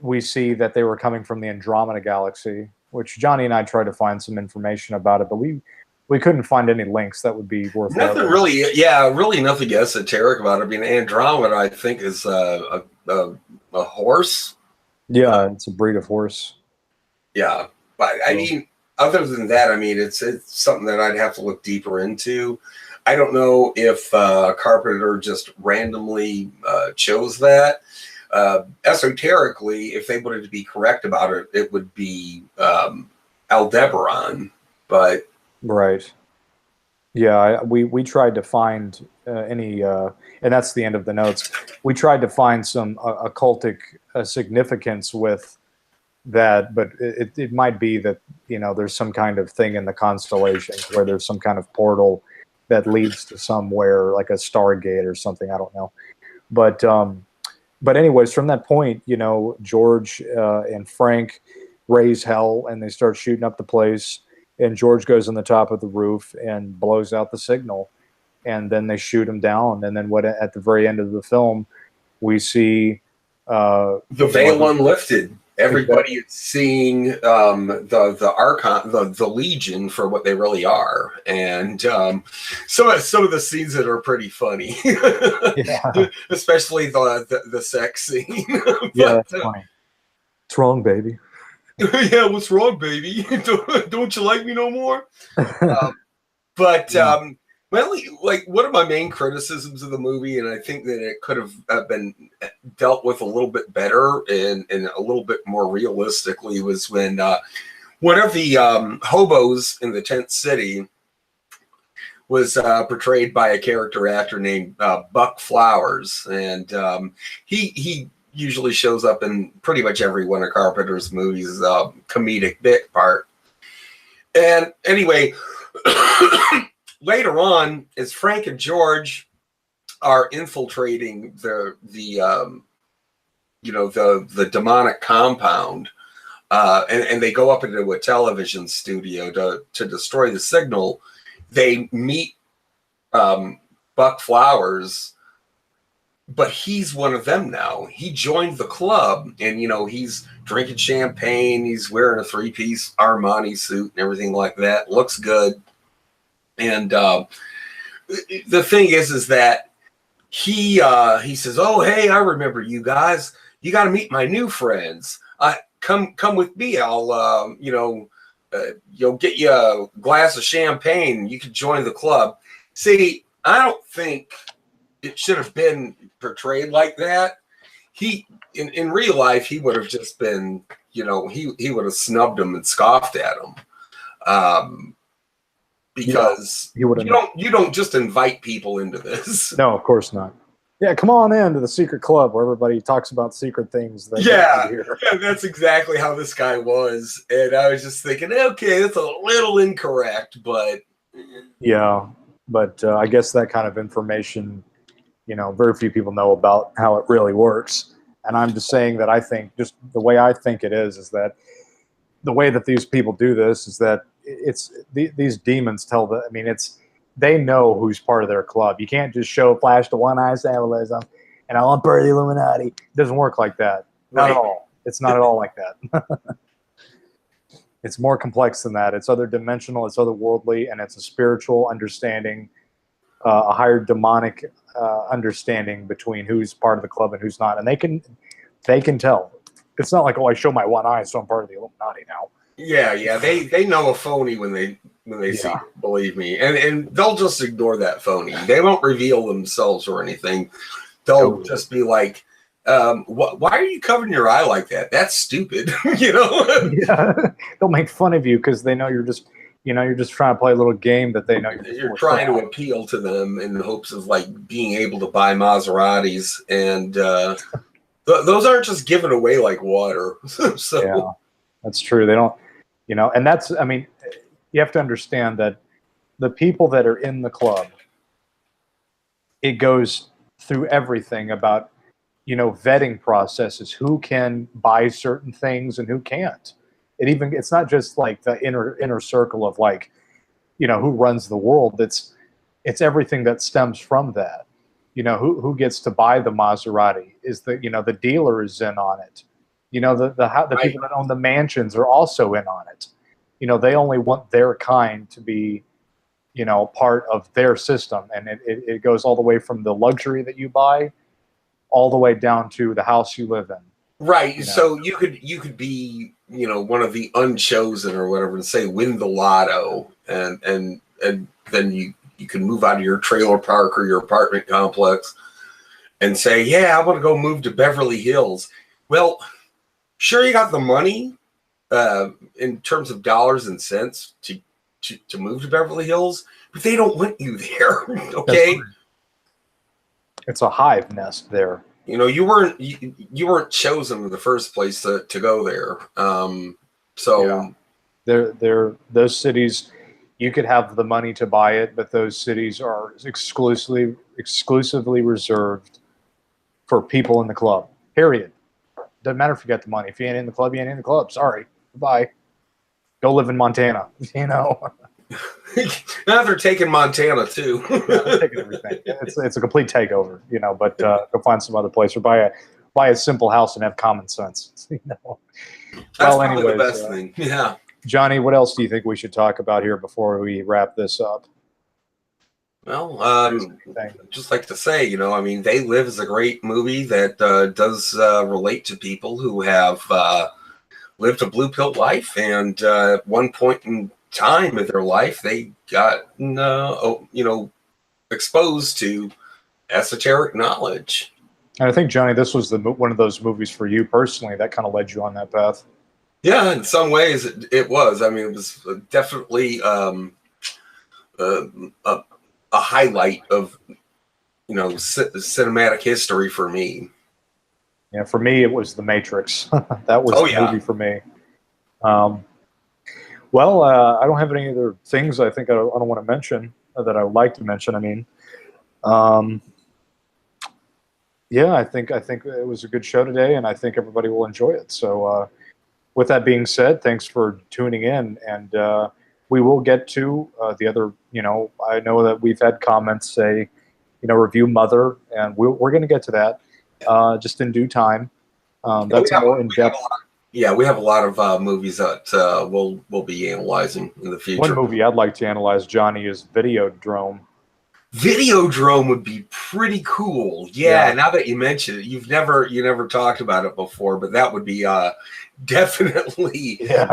we see that they were coming from the Andromeda galaxy, which Johnny and I tried to find some information about it, but we couldn't find any links that would be worth Nothing noting. really, yeah, really nothing esoteric about it. I mean, Andromeda, I think, is a horse. Yeah, it's a breed of horse. Yeah, but I mean, other than that, I mean, it's something that I'd have to look deeper into. I don't know if Carpenter just randomly chose that. Esoterically, if they wanted to be correct about it, it would be Aldebaran. But right, yeah, we tried to find any, and that's the end of the notes. We tried to find some occultic significance with that, but it might be that, you know, there's some kind of thing in the constellations where there's some kind of portal that leads to somewhere, like a Stargate or something. I don't know, but anyways, from that point, you know, George and Frank raise hell and they start shooting up the place. And George goes on the top of the roof and blows out the signal, and then they shoot him down. And then at the very end of the film, we see the veil unlifted. Everybody is seeing the Archon, the Legion for what they really are, and some of the scenes that are pretty funny, especially the sex scene. But, yeah, that's funny. What's wrong, baby? Yeah, what's wrong, baby? Don't you like me no more? Well, like one of my main criticisms of the movie, and I think that it could have been dealt with a little bit better and a little bit more realistically, was when one of the hobos in the tent city was portrayed by a character actor named Buck Flowers, and he usually shows up in pretty much every one of Carpenter's movies, comedic bit part. And anyway, later on, as Frank and George are infiltrating the demonic compound, and they go up into a television studio to destroy the signal, they meet Buck Flowers. But he's one of them now. He joined the club, and, you know, he's drinking champagne. He's wearing a 3-piece Armani suit and everything like that. Looks good. And the thing is that he says, "Oh, hey, I remember you guys. You got to meet my new friends. Come with me. I'll you'll get you a glass of champagne. You can join the club." See, I don't think it should have been portrayed like that. He, in real life, he would have just been, you know, he would have snubbed him and scoffed at him, because you don't just invite people into this. No, of course not. Yeah, come on in to the secret club where everybody talks about secret things. Yeah, that's exactly how this guy was, and I was just thinking, okay, that's a little incorrect, but yeah, but I guess that kind of information, you know, very few people know about how it really works. And I'm just saying that I think, just the way I think it is that the way that these people do this is that these demons tell the, I mean, they know who's part of their club. You can't just flash the one-eye symbolism and I'm part of the Illuminati. It doesn't work like that. Not at all. It's not at all like that. It's more complex than that. It's other dimensional, it's otherworldly, and it's a spiritual understanding, a higher demonic understanding between who's part of the club and who's not, and they can tell. It's not like, oh, I show my one eye, so I'm part of the Illuminati now. Yeah, they know a phony when they see it, believe me, and they'll just ignore that phony. They won't reveal themselves or anything. They'll just be like, why are you covering your eye like that? That's stupid. You know. Yeah, they'll make fun of you because they know you're just trying to play a little game that they know you're trying to appeal to them in the hopes of like being able to buy Maseratis, and those aren't just given away like water. So yeah, that's true. They don't, you know, and that's, I mean, you have to understand that the people that are in the club, it goes through everything about, you know, vetting processes, who can buy certain things and who can't. It's not just like the inner circle of, like, you know, who runs the world. It's everything that stems from that. You know, who gets to buy the Maserati? Is the, you know, the dealer is in on it. You know, the Right. people that own the mansions are also in on it. You know, they only want their kind to be, you know, part of their system, and it goes all the way from the luxury that you buy, all the way down to the house you live in. Right. You know, So you could be, one of the unchosen or whatever, and say win the lotto, and then you can move out of your trailer park or your apartment complex and say, yeah, I want to go move to Beverly Hills. Well, sure, you got the money in terms of dollars and cents to move to Beverly Hills, but they don't want you there. Okay. it's a hive nest there. You weren't chosen in the first place to go there. So They're those cities. You could have the money to buy it, but those cities are exclusively reserved for people in the club. Period. Doesn't matter if you got the money. If you ain't in the club, you ain't in the club. Sorry. Goodbye. Go live in Montana. You know. now they're taking Montana too. They're taking everything. It's a complete takeover. You know. But go find some other place or buy a simple house and have common sense. You know. That's Well, probably anyways, the best thing. Yeah. Johnny, what else do you think we should talk about here before we wrap this up? Well, Thing. just like to say, I mean, They Live is a great movie that does relate to people who have lived a blue pill life, and at one point in time in their life, they got, exposed to esoteric knowledge. And I think, Johnny, this was one of those movies for you personally that kind of led you on that path. Yeah, in some ways it was. I mean, it was definitely a highlight of cinematic history for me. Yeah, for me, it was The Matrix. That was the movie for me. Well, I don't have any other things I think I don't want to mention that I would like to mention. I mean, yeah, I think it was a good show today, and I think everybody will enjoy it. So, with that being said, thanks for tuning in, and we will get to the other. I know that we've had comments say, review Mother, and we're going to get to that just in due time. That's a more in depth. Yeah, we have a lot of movies that we'll be analyzing in the future. One movie I'd like to analyze, Johnny, is Videodrome. Videodrome would be pretty cool. Yeah, now that you mention it, you never talked about it before, but that would be definitely an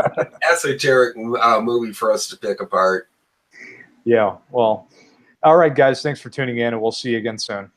esoteric movie for us to pick apart. Yeah, well, all right, guys, thanks for tuning in, and we'll see you again soon.